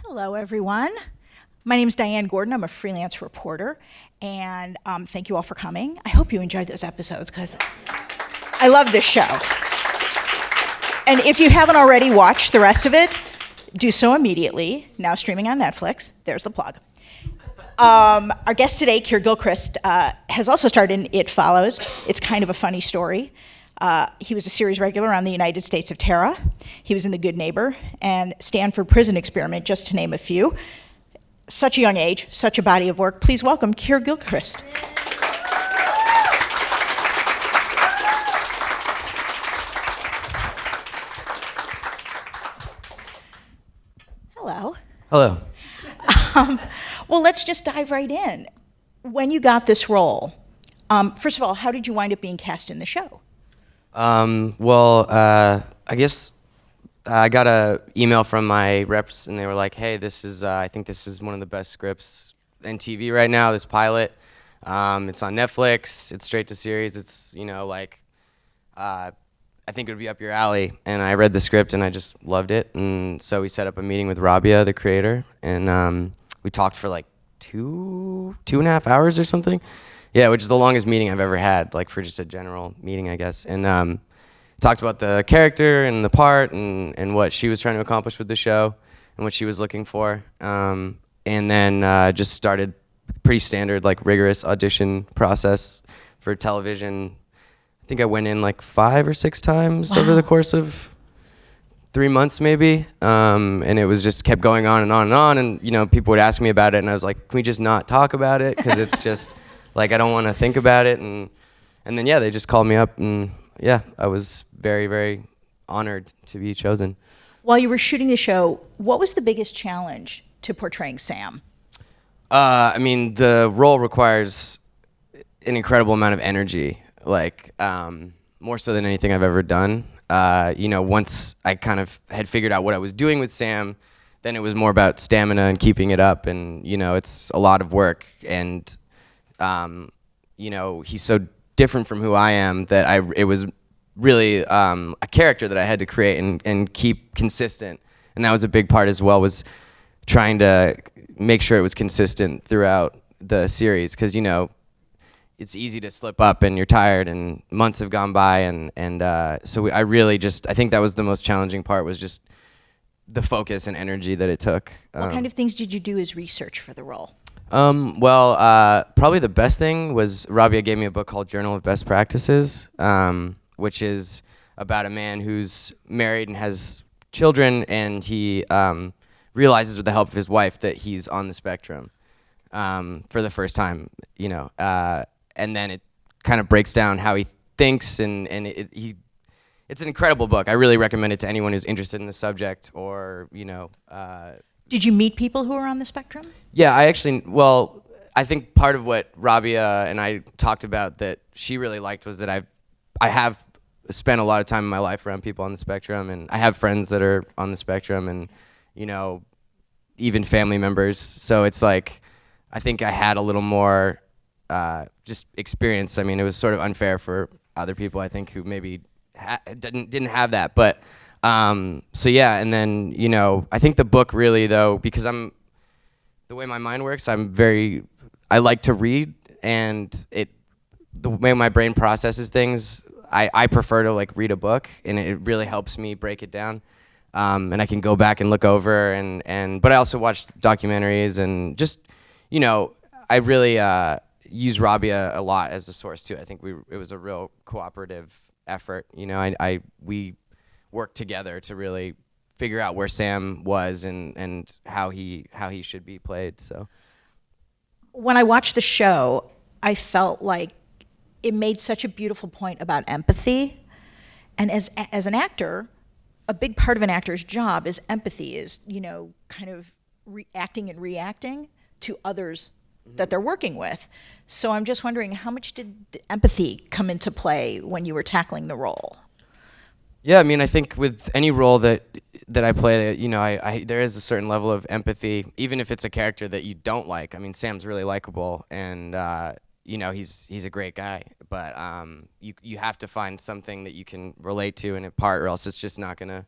Hello, everyone. My name is Diane Gordon. I'm a freelance reporter, and thank you all for coming. I hope you enjoyed those episodes because I love this show. And if you haven't already watched the rest of it, do so immediately. Now streaming on Netflix. There's the plug. Our guest today, Keir Gilchrist, has also starred in It Follows. It's kind of a funny story. He was a series regular on the United States of Terra. He was in The Good Neighbor and Stanford Prison Experiment, just to name a few. Such a young age, such a body of work. Please welcome Keir Gilchrist. Hello. Hello. Well, let's just dive right in. When you got this role, first of all, how did you wind up being cast in the show? I guess I got an email from my reps, and they were like, "Hey, I think this is one of the best scripts in TV right now. This pilot, it's on Netflix. It's straight to series. It's I think it would be up your alley." And I read the script, and I just loved it. And so we set up a meeting with Rabia, the creator, and we talked for like two and a half hours or something. Yeah, which is the longest meeting I've ever had, like for just a general meeting, I guess. And talked about the character and the part and what she was trying to accomplish with the show and what she was looking for. And then just started pretty standard, like rigorous audition process for television. I think I went in like 5 or 6 times over the course of 3 months maybe. And it was just kept going on and on and on. And, people would ask me about it, and I was like, can we just not talk about it? Because it's just... like, I don't want to think about it. And then, yeah, they just called me up. And, yeah, I was very, very honored to be chosen. While you were shooting the show, what was the biggest challenge to portraying Sam? The role requires an incredible amount of energy, like more so than anything I've ever done. Once I kind of had figured out what I was doing with Sam, then it was more about stamina and keeping it up. And, it's a lot of work. And... he's so different from who I am that it was really a character that I had to create and keep consistent. And that was a big part as well, was trying to make sure it was consistent throughout the series. Because, it's easy to slip up and you're tired and months have gone by. I think that was the most challenging part, was just the focus and energy that it took. What kind of things did you do as research for the role? Probably the best thing was Rabia gave me a book called Journal of Best Practices, which is about a man who's married and has children, and he realizes with the help of his wife that he's on the spectrum for the first time, and then it kind of breaks down how he thinks, and it's an incredible book. I really recommend it to anyone who's interested in the subject or, Did you meet people who are on the spectrum? Yeah, I think part of what Rabia and I talked about that she really liked was that I have spent a lot of time in my life around people on the spectrum, and I have friends that are on the spectrum, and even family members. So it's like I think I had a little more just experience. It was sort of unfair for other people, I think, who maybe didn't have that, but. Yeah, and then, I think the book really, though, because the way my mind works, I like to read, and the way my brain processes things, I prefer to like read a book, and it really helps me break it down. And I can go back and look over, but I also watch documentaries, and just, I really use Rabia a lot as a source too. I think it was a real cooperative effort. We worked together to really figure out where Sam was and how he should be played. So when I watched the show, I felt like it made such a beautiful point about empathy. And as an actor, a big part of an actor's job is empathy, is, kind of acting and reacting to others that they're working with. So I'm just wondering, how much did the empathy come into play when you were tackling the role? Yeah, I think with any role that I play, there is a certain level of empathy, even if it's a character that you don't like. Sam's really likable, and he's a great guy, but you have to find something that you can relate to in a part, or else it's just not gonna,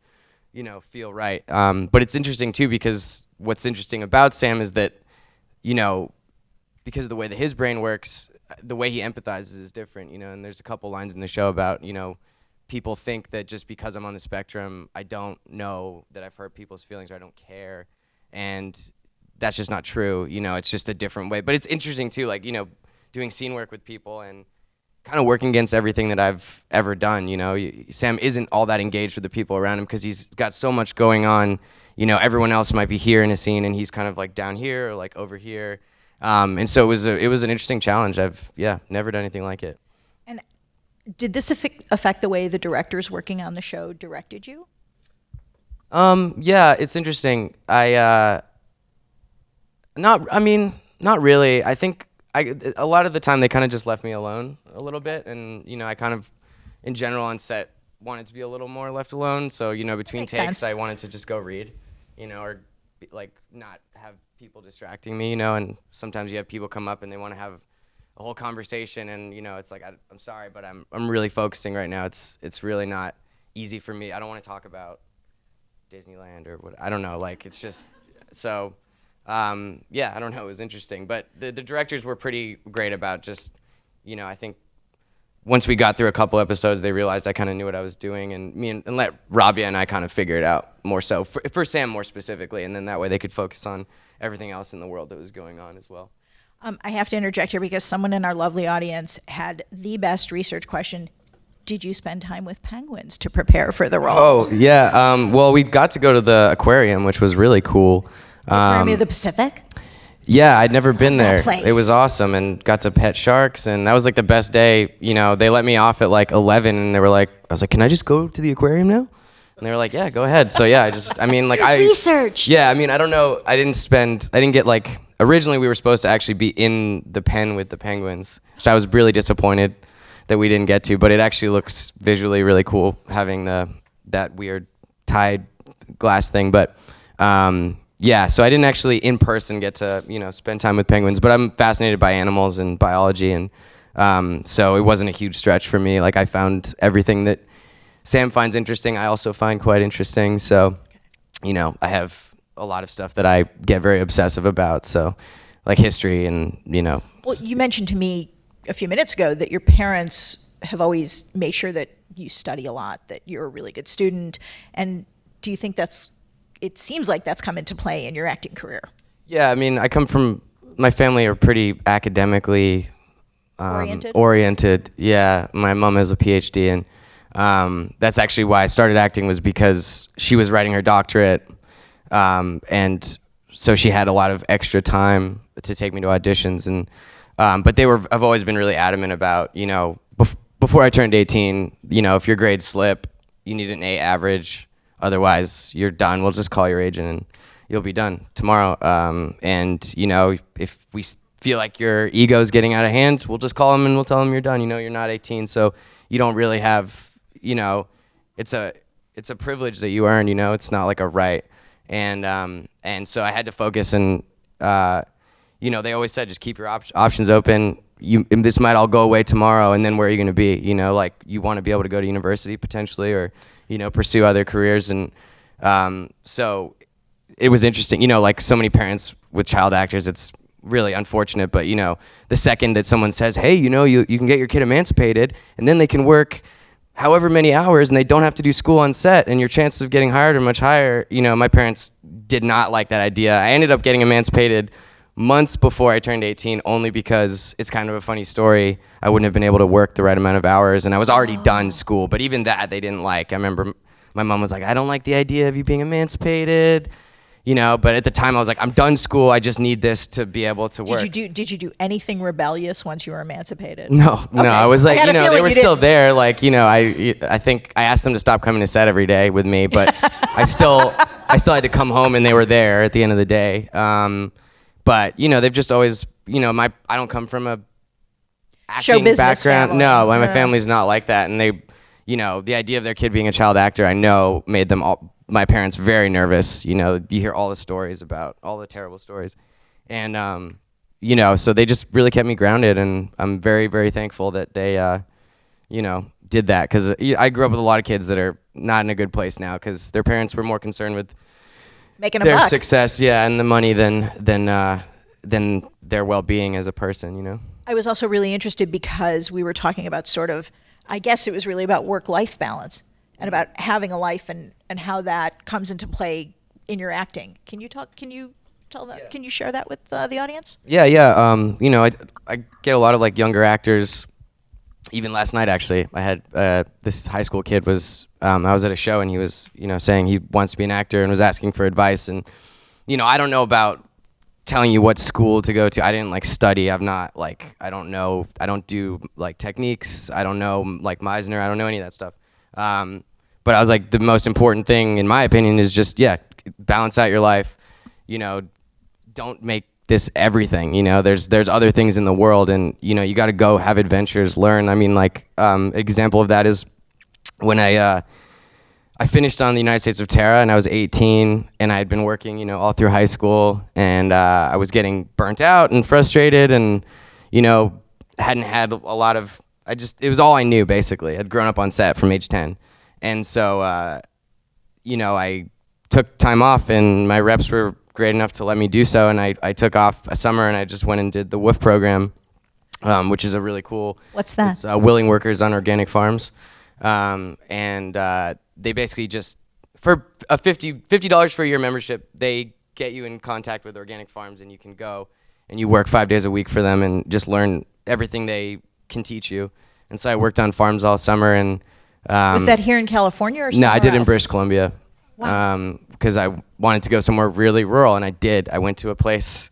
feel right. But it's interesting too, because what's interesting about Sam is that, you know, because of the way that his brain works, the way he empathizes is different, you know, and there's a couple lines in the show about, you know, people think that just because I'm on the spectrum, I don't know that I've hurt people's feelings or I don't care. And that's just not true. You know, it's just a different way. But it's interesting too, like, you know, doing scene work with people and kind of working against everything that I've ever done. You know, Sam isn't all that engaged with the people around him because he's got so much going on. You know, everyone else might be here in a scene and he's kind of like down here or like over here. And so it was an interesting challenge. I've never done anything like it. And did this affect the way the directors working on the show directed you? Yeah, it's interesting. Not really. I think a lot of the time they kind of just left me alone a little bit, and you know, I kind of, in general on set, wanted to be a little more left alone. So you know, between takes, sense. I wanted to just go read, you know, or like not have people distracting me, you know. And sometimes you have people come up and they want to have a whole conversation, and you know, it's like I'm sorry, but I'm really focusing right now. It's really not easy for me. I don't want to talk about Disneyland or what. I don't know. Like it's just so. I don't know. It was interesting, but the directors were pretty great about just, you know, I think once we got through a couple episodes, they realized I kind of knew what I was doing, and and let Rabia and I kind of figure it out more so for Sam more specifically, and then that way they could focus on everything else in the world that was going on as well. I have to interject here because someone in our lovely audience had the best research question. Did you spend time with penguins to prepare for the role? Oh, yeah. Well, we got to go to the aquarium, which was really cool. Aquarium of the Pacific? Yeah, I'd never been there. Place. It was awesome, and got to pet sharks, and that was like the best day. You know, they let me off at like 11, and they were like, I was like, can I just go to the aquarium now? And they were like, yeah, go ahead. So yeah, Research. Yeah, I mean, I don't know. I didn't get like, originally we were supposed to actually be in the pen with the penguins, which I was really disappointed that we didn't get to, but it actually looks visually really cool having that weird tide glass thing. But yeah, so I didn't actually in person get to, you know, spend time with penguins, but I'm fascinated by animals and biology, and so it wasn't a huge stretch for me. Like I found everything that Sam finds interesting, I also find quite interesting. So, you know, I have a lot of stuff that I get very obsessive about. So, like history and, you know. Well, you mentioned to me a few minutes ago that your parents have always made sure that you study a lot, that you're a really good student. And do you think it seems like that's come into play in your acting career? Yeah, I mean, my family are pretty academically oriented. Yeah, my mom has a PhD, and that's actually why I started acting, was because she was writing her doctorate, and so she had a lot of extra time to take me to auditions. And but I've always been really adamant about, you know, before I turned 18, you know, if your grades slip, you need an A average. Otherwise, you're done. We'll just call your agent and you'll be done tomorrow. And, you know, if we feel like your ego's getting out of hand, we'll just call them and we'll tell them you're done. You know, you're not 18, so you don't really have, you know, it's a privilege that you earn, you know, it's not like a right. And so I had to focus, and, you know, they always said, just keep your options open. This might all go away tomorrow, and then where are you going to be? You know, like, you want to be able to go to university potentially, or, you know, pursue other careers. And so it was interesting, you know, like so many parents with child actors, it's really unfortunate, but, you know, the second that someone says, hey, you know, you can get your kid emancipated, and then they can work however many hours, and they don't have to do school on set, and your chances of getting hired are much higher. You know, my parents did not like that idea. I ended up getting emancipated months before I turned 18, only because it's kind of a funny story. I wouldn't have been able to work the right amount of hours, and I was already done school, but even that they didn't like. I remember my mom was like, I don't like the idea of you being emancipated, you know, but at the time I was like, I'm done school, I just need this to be able to work. Did you do anything rebellious once you were emancipated? No, okay. I was like, you know, they were still didn't. there, like, you know, I think I asked them to stop coming to set every day with me, but I still had to come home, and they were there at the end of the day. But, you know, they've just always, you know, I don't come from a acting show business background. Family. No, my family's not like that. And they, you know, the idea of their kid being a child actor, I know made them my parents very nervous. You know, you hear all the stories about all the terrible stories. And, you know, so they just really kept me grounded. And I'm very, very thankful that they, you know, did that. Because I grew up with a lot of kids that are not in a good place now because their parents were more concerned with making a their buck. success, yeah, and the money than their well-being as a person, you know. I was also really interested because we were talking about sort of, I guess it was really about work-life balance and about having a life and how that comes into play in your acting. Can you tell that? Yeah. Can you share that with the audience? Yeah. You know, I get a lot of like younger actors. Even last night, actually, I had this high school kid was I was at a show and he was, you know, saying he wants to be an actor and was asking for advice. And you know, I don't know about telling you what school to go to. I didn't like study. I'm not like, I don't know. I don't do like techniques. I don't know like Meisner. I don't know any of that stuff. But I was like, the most important thing in my opinion is just, balance out your life. You know, don't make this everything. You know, there's other things in the world, and you know, you got to go have adventures, learn. I mean, like example of that is when I finished on the United States of Terra, and I was 18, and I had been working, you know, all through high school, and I was getting burnt out and frustrated, and you know, hadn't had a lot of. It was all I knew basically. I'd grown up on set from age 10, and so you know, I took time off, and my reps were great enough to let me do so, and I took off a summer, and I just went and did the WWOOF program, which is a really cool. What's that? It's willing workers on organic farms, and they basically just for a $50 for a year membership, they get you in contact with organic farms, and you can go and you work 5 days a week for them and just learn everything they can teach you. And so I worked on farms all summer, and was that here in California or somewhere no, I did it in else? British Columbia. Wow. Because I wanted to go somewhere really rural, and I did. I went to a place,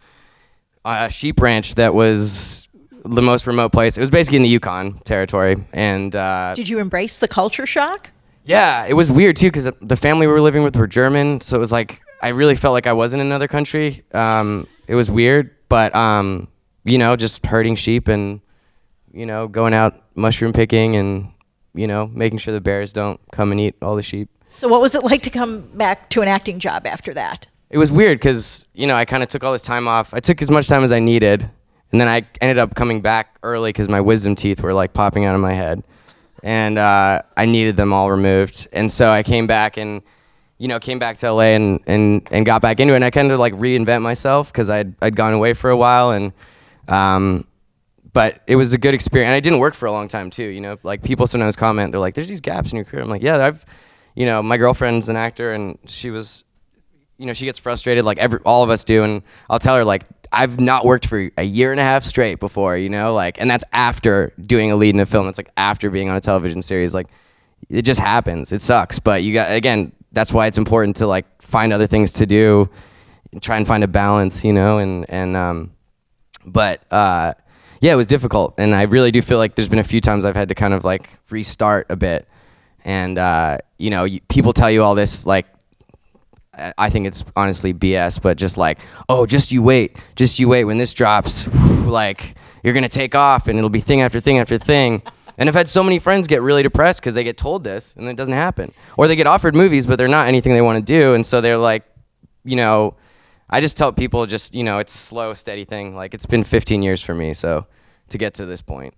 a sheep ranch that was the most remote place. It was basically in the Yukon territory, and Did you embrace the culture shock? yeah, it was weird too because the family we were living with were German, so it was like I really felt like I was in another country. It was weird, but you know, just herding sheep and you know, going out mushroom picking and you know, making sure the bears don't come and eat all the sheep. So what was it like to come back to an acting job after that? It was weird because, you know, I kind of took all this time off. I took as much time as I needed, and then I ended up coming back early because my wisdom teeth were like popping out of my head, and I needed them all removed. And so I came back and, you know, came back to LA and got back into it. And I kind of like reinvent myself because I'd gone away for a while, and but it was a good experience. And I didn't work for a long time too. You know, like people sometimes comment, they're like, "There's these gaps in your career." I'm like, "Yeah, you know, my girlfriend's an actor, and she was, you know, she gets frustrated like all of us do, and I'll tell her like I've not worked for a year and a half straight before, you know, like, and that's after doing a lead in a film. That's like after being on a television series. Like, it just happens. It sucks, but again, that's why it's important to like find other things to do, and try and find a balance, you know, but yeah, it was difficult, and I really do feel like there's been a few times I've had to kind of like restart a bit. And, you know, people tell you all this, like, I think it's honestly BS, but just like, oh, just you wait when this drops, like, you're going to take off and it'll be thing after thing after thing. And I've had so many friends get really depressed because they get told this and it doesn't happen. Or they get offered movies, but they're not anything they want to do. And so they're like, you know, I just tell people just, you know, it's a slow, steady thing. Like, it's been 15 years for me, so to get to this point.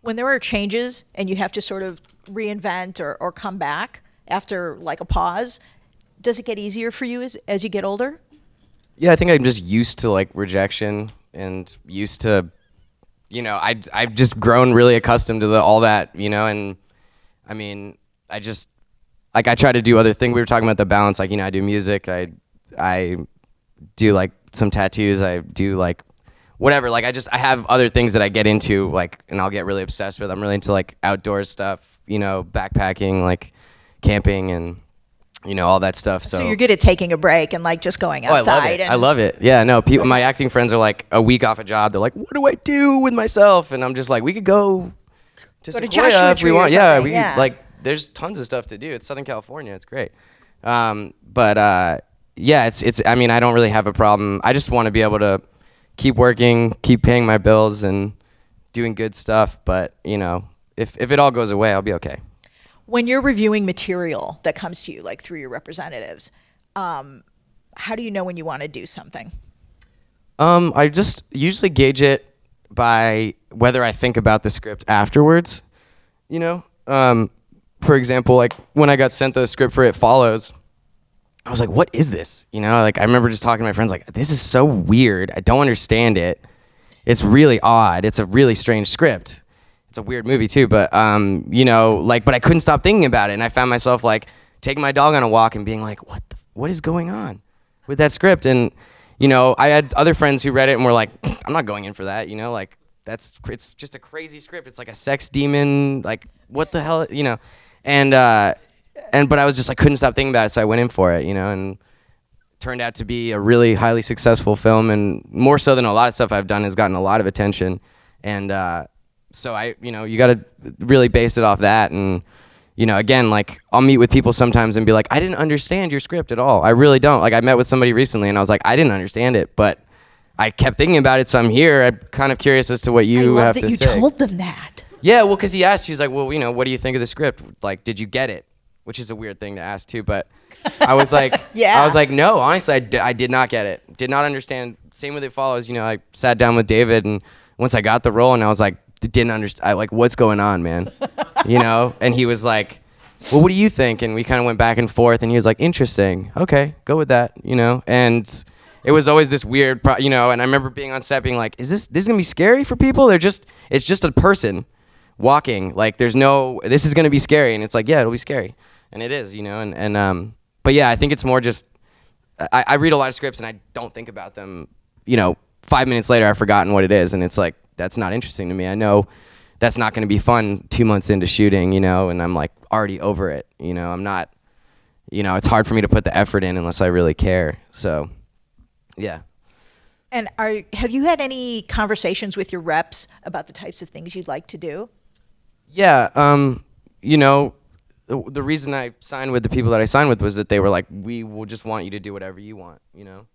When there are changes and you have to sort of reinvent or come back after like a pause, does it get easier for you as you get older? Yeah, I think I'm just used to like rejection and used to, you know, I've just grown really accustomed to all that, you know, and I mean, I just, like I try to do other things. We were talking about the balance, like, you know, I do music, I do like some tattoos, I do like whatever, like I have other things that I get into, like, and I'll get really obsessed with. I'm really into like outdoor stuff, you know, backpacking, like camping and, you know, all that stuff. So you're good at taking a break and like just going outside. I love it. Yeah, no, my acting friends are like a week off a job. They're like, what do I do with myself? And I'm just like, we could go to Sequoia if we want. Yeah, like, there's tons of stuff to do. It's Southern California. It's great. But yeah, it's, I mean, I don't really have a problem. I just want to be able to keep working, keep paying my bills, and doing good stuff. But, you know, if it all goes away, I'll be okay. When you're reviewing material that comes to you, like through your representatives, how do you know when you want to do something? I just usually gauge it by whether I think about the script afterwards, you know? For example, like when I got sent the script for It Follows, I was like, what is this? You know, like I remember just talking to my friends like, this is so weird. I don't understand it. It's really odd. It's a really strange script. It's a weird movie too, but you know, like, but I couldn't stop thinking about it, and I found myself like taking my dog on a walk and being like, what is going on with that script? And you know, I had other friends who read it and were like, I'm not going in for that. You know, like it's just a crazy script. It's like a sex demon. Like what the hell, you know? And but I was just like couldn't stop thinking about it, so I went in for it. You know, and turned out to be a really highly successful film, and more so than a lot of stuff I've done has gotten a lot of attention. And so you know, you got to really base it off that. And you know, again, like I'll meet with people sometimes and be like, I didn't understand your script at all. I really don't. Like I met with somebody recently and I was like, I didn't understand it, but I kept thinking about it, so I'm here. I'm kind of curious as to what you have to say. I love that you told them that. Yeah, well, because he asked, she's like, well, you know, what do you think of the script? Like, did you get it? Which is a weird thing to ask too, but I was like, yeah. I was like, no, honestly, I did not get it. Did not understand. Same with It Follows. You know, I sat down with David, and once I got the role, and I was like, didn't understand. I like, what's going on, man? You know? And he was like, well, what do you think? And we kind of went back and forth, and he was like, interesting. Okay, go with that. You know? And it was always this weird, you know. And I remember being on set, being like, is this gonna be scary for people? It's just a person walking. Like, this is gonna be scary. And it's like, yeah, it'll be scary. And it is, you know, and but yeah, I think it's more just, I read a lot of scripts and I don't think about them, you know, 5 minutes later I've forgotten what it is, and it's like, that's not interesting to me. I know that's not going to be fun 2 months into shooting, you know, and I'm like already over it, you know, I'm not, you know, it's hard for me to put the effort in unless I really care, so, yeah. And have you had any conversations with your reps about the types of things you'd like to do? Yeah, you know, the reason I signed with the people that I signed with was that they were like, we will just want you to do whatever you want, you know?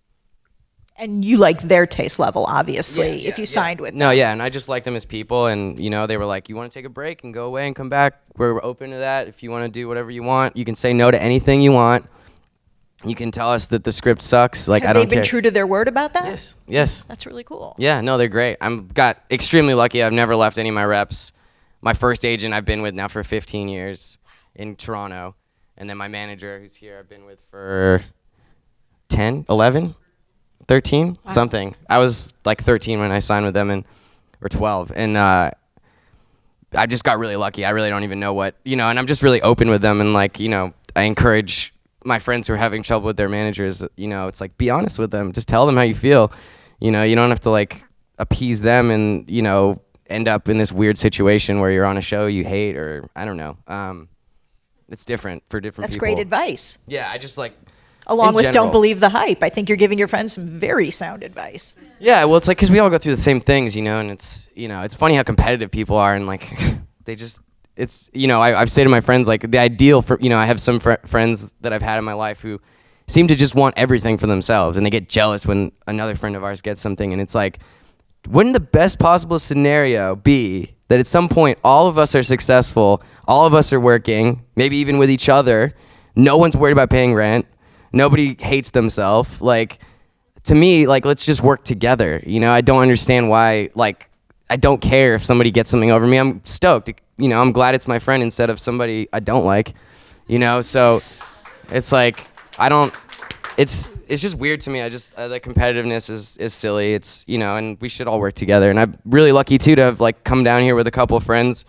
And you liked their taste level, obviously, if you signed with them. No, yeah, and I just liked them as people, and, you know, they were like, you want to take a break and go away and come back? We're open to that. If you want to do whatever you want, you can say no to anything you want. You can tell us that the script sucks. Like, I don't care. Have they been true to their word about that? Yes. That's really cool. Yeah, no, they're great. Got extremely lucky. I've never left any of my reps. My first agent I've been with now for 15 years. In Toronto, and then my manager who's here I've been with for 10, 11, 13, something. I was like 13 when I signed with them, or 12, and I just got really lucky. I really don't even know what, you know, and I'm just really open with them, and like, you know, I encourage my friends who are having trouble with their managers, you know, it's like, be honest with them, just tell them how you feel, you know, you don't have to like appease them and, you know, end up in this weird situation where you're on a show you hate, or I don't know. It's different for different people. That's great advice. Yeah, I just like, along with general, don't believe the hype. I think you're giving your friends some very sound advice. Yeah, well, it's like, because we all go through the same things, you know, and it's, you know, it's funny how competitive people are, and like, they just, it's, you know, I've said to my friends, like, the ideal for, you know, I have some friends that I've had in my life who seem to just want everything for themselves, and they get jealous when another friend of ours gets something, and it's like, wouldn't the best possible scenario be that at some point all of us are successful, all of us are working, maybe even with each other, no one's worried about paying rent, nobody hates themselves, like, to me, like, let's just work together, you know? I don't understand why, like, I don't care if somebody gets something over me. I'm stoked, you know, I'm glad it's my friend instead of somebody I don't like, you know? So it's like, it's just weird to me. I just, the competitiveness is silly. It's, you know, and we should all work together. And I'm really lucky too to have like come down here with a couple of friends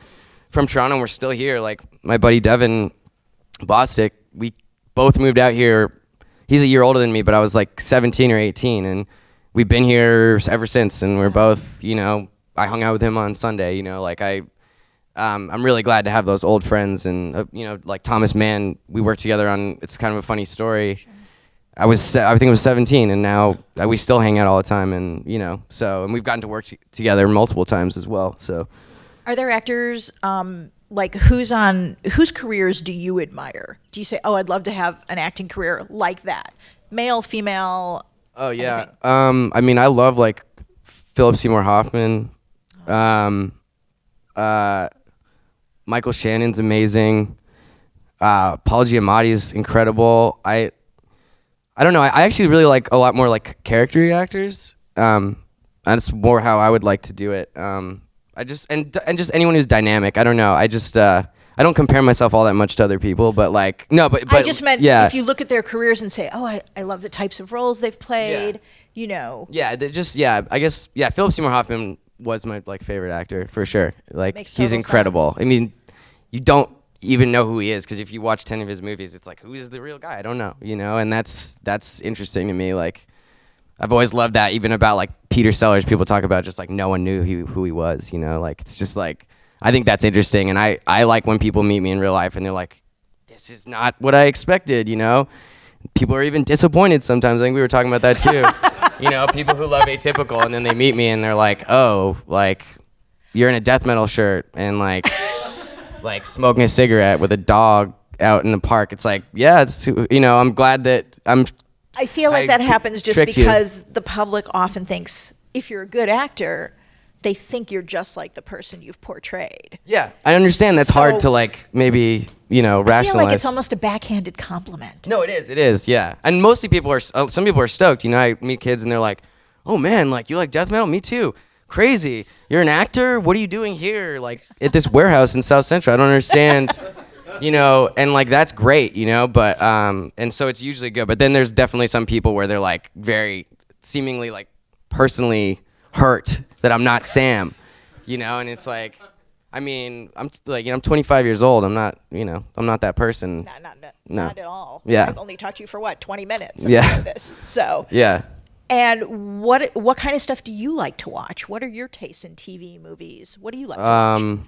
from Toronto, and we're still here. Like my buddy Devin Bostic, we both moved out here. He's a year older than me, but I was like 17 or 18, and we've been here ever since. And we're both, you know, I hung out with him on Sunday, you know, like I'm really glad to have those old friends. And, you know, like Thomas Mann, we worked together on, it's kind of a funny story. Sure. I think I was 17, and now we still hang out all the time, and, you know, so, and we've gotten to work together multiple times as well, so. Are there actors, like, whose careers do you admire? Do you say, oh, I'd love to have an acting career like that? Male, female? Oh, yeah. Anything? I mean, I love, like, Philip Seymour Hoffman. Michael Shannon's amazing. Paul Giamatti's incredible. I don't know. I actually really like a lot more like character actors. That's more how I would like to do it. I just and just anyone who's dynamic. I don't know. I I don't compare myself all that much to other people, but like, no, but I just meant yeah. if you look at their careers and say, oh, I love the types of roles they've played, you know. Yeah, I guess, Philip Seymour Hoffman was my like favorite actor for sure. Like, Makes he's total incredible. sense. I mean, you don't even know who he is because if you watch 10 of his movies, it's like, who is the real guy? I don't know, you know, and that's interesting to me. Like, I've always loved that, even about like Peter Sellers. People talk about just like no one knew who he was, you know, like it's just like, I think that's interesting. And I like when people meet me in real life and they're like, this is not what I expected, you know. People are even disappointed sometimes. I think we were talking about that too. You know, people who love Atypical and then they meet me and they're like, oh, like you're in a death metal shirt and like like smoking a cigarette with a dog out in the park. It's like, yeah, it's, you know, I'm glad that I feel like that happens just because the public often thinks if you're a good actor, they think you're just like the person you've portrayed. Yeah, I understand that's hard to like maybe, you know, rationalize. I feel like it's almost a backhanded compliment. No, it is, yeah. And mostly people are, some people are stoked. You know, I meet kids and they're like, oh man, like you like death metal? Me too. Crazy. You're an actor? What are you doing here? Like at this warehouse in South Central? I don't understand. You know, and like that's great, you know, but and so it's usually good. But then there's definitely some people where they're like very seemingly like personally hurt that I'm not Sam, you know, and it's like, I mean, I'm like, you know, I'm 25 years old. I'm not, you know, I'm not that person. Not at all. Yeah. I've only talked to you for what, 20 minutes. Yeah. This. So. Yeah. And what kind of stuff do you like to watch? What are your tastes in TV, movies? What do you like to watch?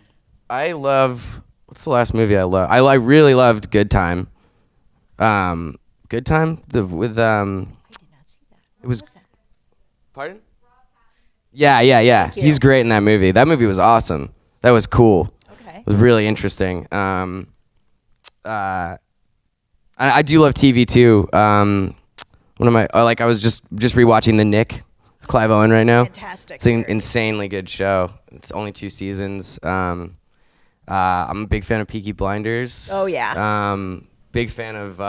I love. What's the last movie I love? I really loved Good Time. Good Time with I did not see that. It was. What that? Pardon? Yeah. He's great in that movie. That movie was awesome. That was cool. Okay. It was really interesting. I do love TV too. One of my I was just rewatching The Nick with Clive Owen right now. Fantastic. It's an insanely good show. It's only 2 seasons. I'm a big fan of Peaky Blinders. Oh yeah. Big fan of.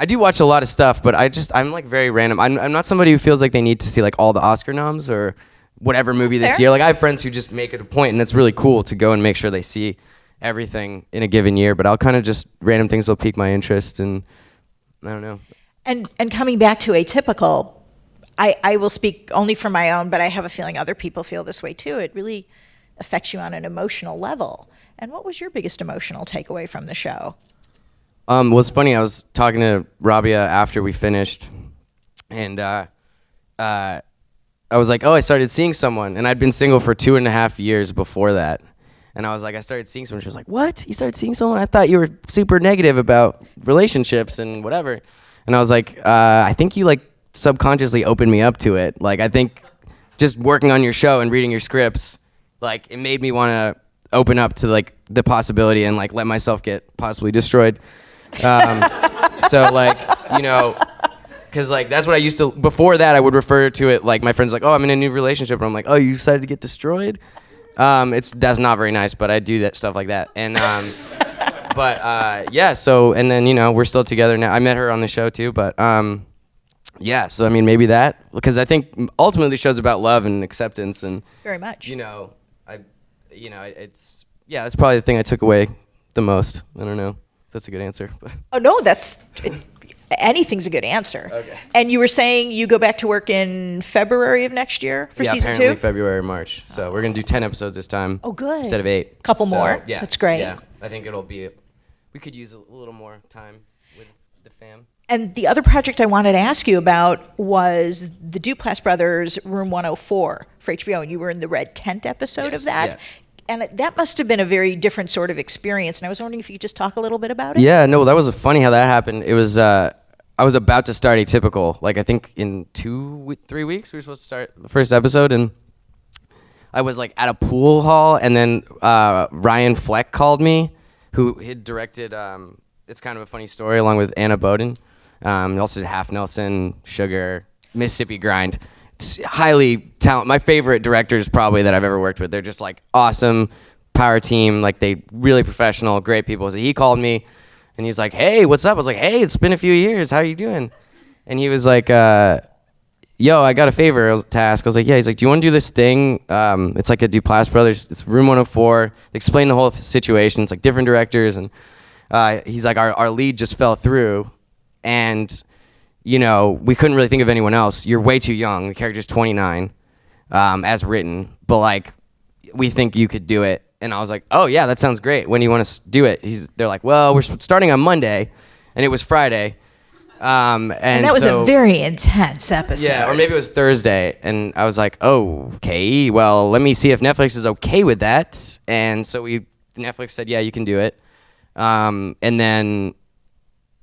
I do watch a lot of stuff, but I'm like very random. I'm not somebody who feels like they need to see like all the Oscar noms or whatever movie That's this fair. year. Like I have friends who just make it a point, and it's really cool to go and make sure they see everything in a given year. But I'll kind of just random things will pique my interest, and I don't know. And coming back to Atypical, I will speak only for my own, but I have a feeling other people feel this way too. It really affects you on an emotional level. And what was your biggest emotional takeaway from the show? Well, it's funny. I was talking to Rabia after we finished, and I was like, "Oh, I started seeing someone," and I'd been single for 2.5 years before that. And I was like, "I started seeing someone." She was like, "What? You started seeing someone? I thought you were super negative about relationships and whatever." And I was like, "I think you like subconsciously opened me up to it. Like, I think just working on your show and reading your scripts, like, it made me want to open up to like the possibility and like let myself get possibly destroyed." So like, you know, because like that's what I used to. Before that, I would refer to it like my friends like, "Oh, I'm in a new relationship," and I'm like, "Oh, you decided to get destroyed." That's not very nice, but I do that stuff like that. And yeah. So and then you know we're still together now. I met her on the show too, but yeah. So I mean maybe that because I think ultimately the show's about love and acceptance and Very much. you know it's that's probably the thing I took away the most. I don't know. That's a good answer. Oh no, anything's a good answer. Okay. And you were saying you go back to work in February of next year for season apparently 2? February, March. So we're gonna do 10 episodes this time. Oh, good. Instead of 8. Couple So, more. Yeah, That's great. Yeah, I think it'll be. We could use a little more time with the fam. And the other project I wanted to ask you about was the Duplass Brothers Room 104 for HBO, and you were in the Red Tent episode Yes, of that. yeah. And that must have been a very different sort of experience. And I was wondering if you could just talk a little bit about it. Yeah, no, that was funny how that happened. It was I was about to start Atypical. Like I think in 3 weeks we were supposed to start the first episode, and I was like at a pool hall, and then Ryan Fleck called me, who had directed. It's kind of a funny story, along with Anna Boden. He also did Half Nelson, Sugar, Mississippi Grind. It's highly talented. My favorite directors probably that I've ever worked with. They're just like awesome power team. Like they really professional, great people. So he called me and he's like, "Hey, what's up?" I was like, "Hey, it's been a few years. How are you doing?" And he was like, yo, I got a favor to ask. I was like, yeah. He's like, do you want to do this thing? It's like a Duplass Brothers. It's Room 104. They explain the whole situation. It's like different directors. And he's like, our lead just fell through. And, you know, we couldn't really think of anyone else. You're way too young. The character's 29 as written. But, like, we think you could do it. And I was like, oh, yeah, that sounds great. When do you want to do it? They're like, well, we're starting on Monday. And it was Friday. And that was a very intense episode. Yeah, or maybe it was Thursday. And I was like, oh, okay, well, let me see if Netflix is okay with that. And so Netflix said, yeah, you can do it. And then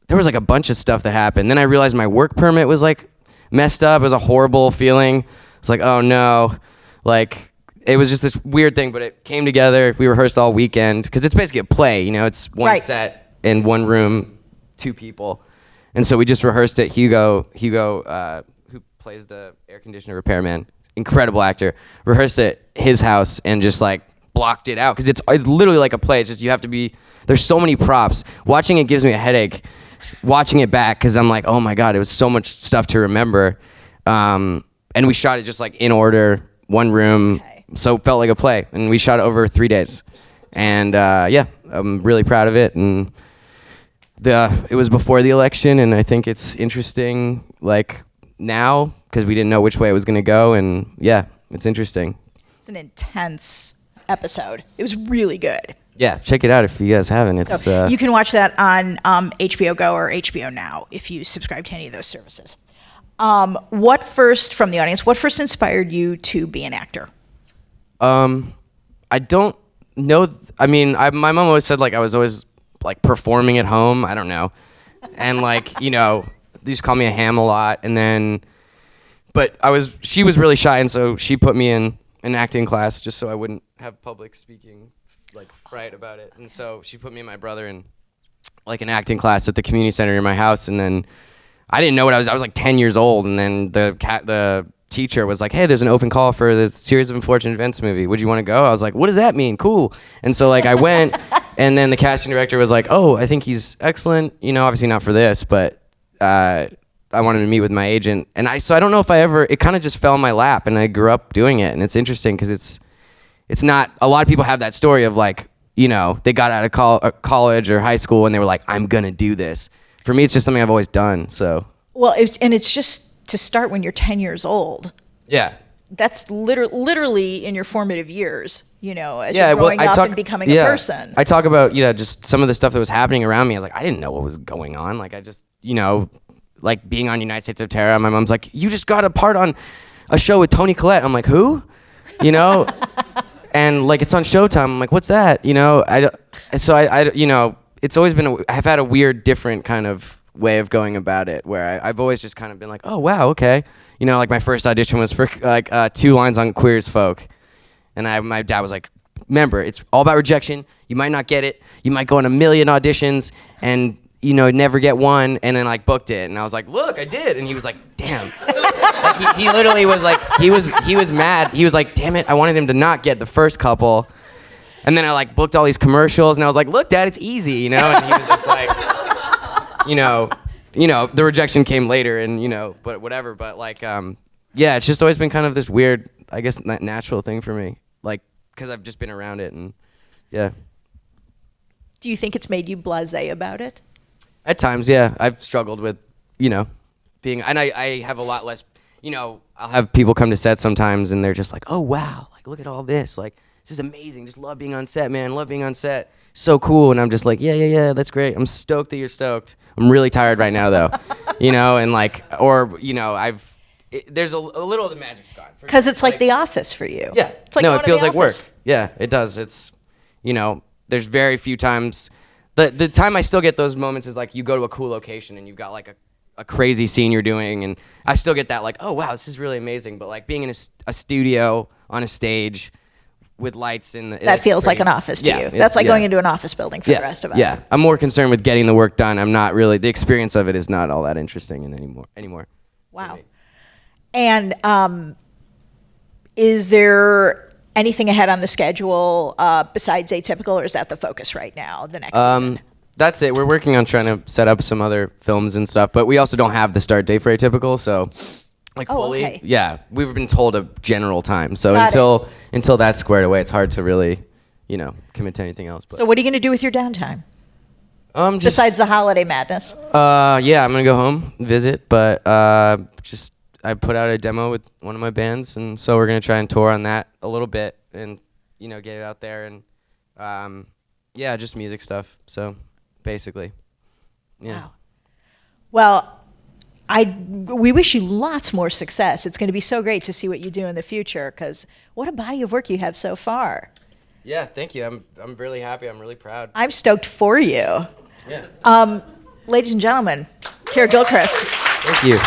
there was like a bunch of stuff that happened. Then I realized my work permit was like messed up. It was a horrible feeling. It's like, oh no. Like, it was just this weird thing, but it came together. We rehearsed all weekend because it's basically a play, you know, it's one set in one room, 2 people. And so we just rehearsed it. Hugo, who plays the air conditioner repairman, incredible actor, rehearsed at his house and just like blocked it out because it's literally like a play. It's just you have to be. There's so many props. Watching it gives me a headache. Watching it back because I'm like, oh my god, it was so much stuff to remember. And we shot it just like in order, one room, so it felt like a play. And we shot it over 3 days. And yeah, I'm really proud of it. And it was before the election, and I think it's interesting, like, now, because we didn't know which way it was going to go, and yeah, it's interesting. It's an intense episode. It was really good. Yeah, check it out if you guys haven't. It's you can watch that on HBO Go or HBO Now if you subscribe to any of those services. What first, from the audience, what first inspired you to be an actor? I don't know. I mean, my mom always said, like, I was always like performing at home. I don't know. And like, you know, they used to call me a ham a lot. And then, but she was really shy. And so she put me in an acting class just so I wouldn't have public speaking, like, fright about it. And so she put me and my brother in like an acting class at the community center near my house. And then I didn't know what I was like 10 years old. And then the teacher was like, hey, there's an open call for the Series of Unfortunate Events movie. Would you want to go? I was like, what does that mean? Cool. And so like I went. And then the casting director was like, oh, I think he's excellent. You know, obviously not for this, but I wanted to meet with my agent. And so I don't know if it kind of just fell in my lap, and I grew up doing it. And it's interesting because it's not, a lot of people have that story of like, you know, they got out of college or high school and they were like, I'm going to do this. For me, it's just something I've always done, so. Well, it's just to start when you're 10 years old. Yeah. That's literally in your formative years, you know, as you're growing up and becoming a person. I talk about, you know, just some of the stuff that was happening around me. I was like, I didn't know what was going on. Like, I just, you know, like being on United States of Terror. My mom's like, you just got a part on a show with Toni Collette. I'm like, who? You know? And like, it's on Showtime. I'm like, what's that? You know, I you know, it's always been, I've had a weird, different kind of way of going about it where I've always just kind of been like, oh, wow, okay. You know, like my first audition was for like 2 lines on Queer as Folk. And my dad was like, remember, it's all about rejection. You might not get it. You might go on 1 million auditions and, you know, never get one. And then like booked it. And I was like, look, I did. And he was like, damn. Like, he literally was like, he was mad. He was like, damn it. I wanted him to not get the first couple. And then I like booked all these commercials and I was like, look, Dad, it's easy, you know? And he was just like, you know, the rejection came later and, you know, but whatever. But like, yeah, it's just always been kind of this weird, I guess, natural thing for me. Like, because I've just been around it and, yeah. Do you think it's made you blasé about it? At times, yeah. I've struggled with, you know, being, and I have a lot less, you know, I'll have people come to set sometimes and they're just like, oh, wow, like, look at all this. Like, this is amazing. Just love being on set, man. Love being on set. So cool. And I'm just like, yeah, that's great. I'm stoked that you're stoked. I'm really tired right now, though. You know, and like, or, you know, there's a little of the magic's gone. Because it's like The Office for you. Yeah. It's like no, it feels like work. Office. Yeah, it does. It's, you know, there's very few times. The time I still get those moments is like you go to a cool location and you've got like a crazy scene you're doing. And I still get that like, oh, wow, this is really amazing. But like being in a studio on a stage with lights in that feels like an office to you. That's like going into an office building for the rest of us. Yeah, I'm more concerned with getting the work done. I'm not really, the experience of it is not all that interesting anymore. Wow. And is there anything ahead on the schedule besides Atypical, or is that the focus right now, the next season? That's it. We're working on trying to set up some other films and stuff, but we also don't have the start date for Atypical, so Like Oh, fully. okay. Yeah, we've been told a general time. So Got until that's squared away, it's hard to really, commit to anything else. But So what are you going to do with your downtime? just Besides the holiday madness? yeah, I'm gonna go home visit, but just I put out a demo with one of my bands, and so we're gonna try and tour on that a little bit, and get it out there, and yeah, just music stuff. So basically, yeah. Wow. Well, we wish you lots more success. It's going to be so great to see what you do in the future, because what a body of work you have so far. Yeah, thank you. I'm really happy. I'm really proud. I'm stoked for you. Yeah. Ladies and gentlemen, Keir Gilchrist. Thank you.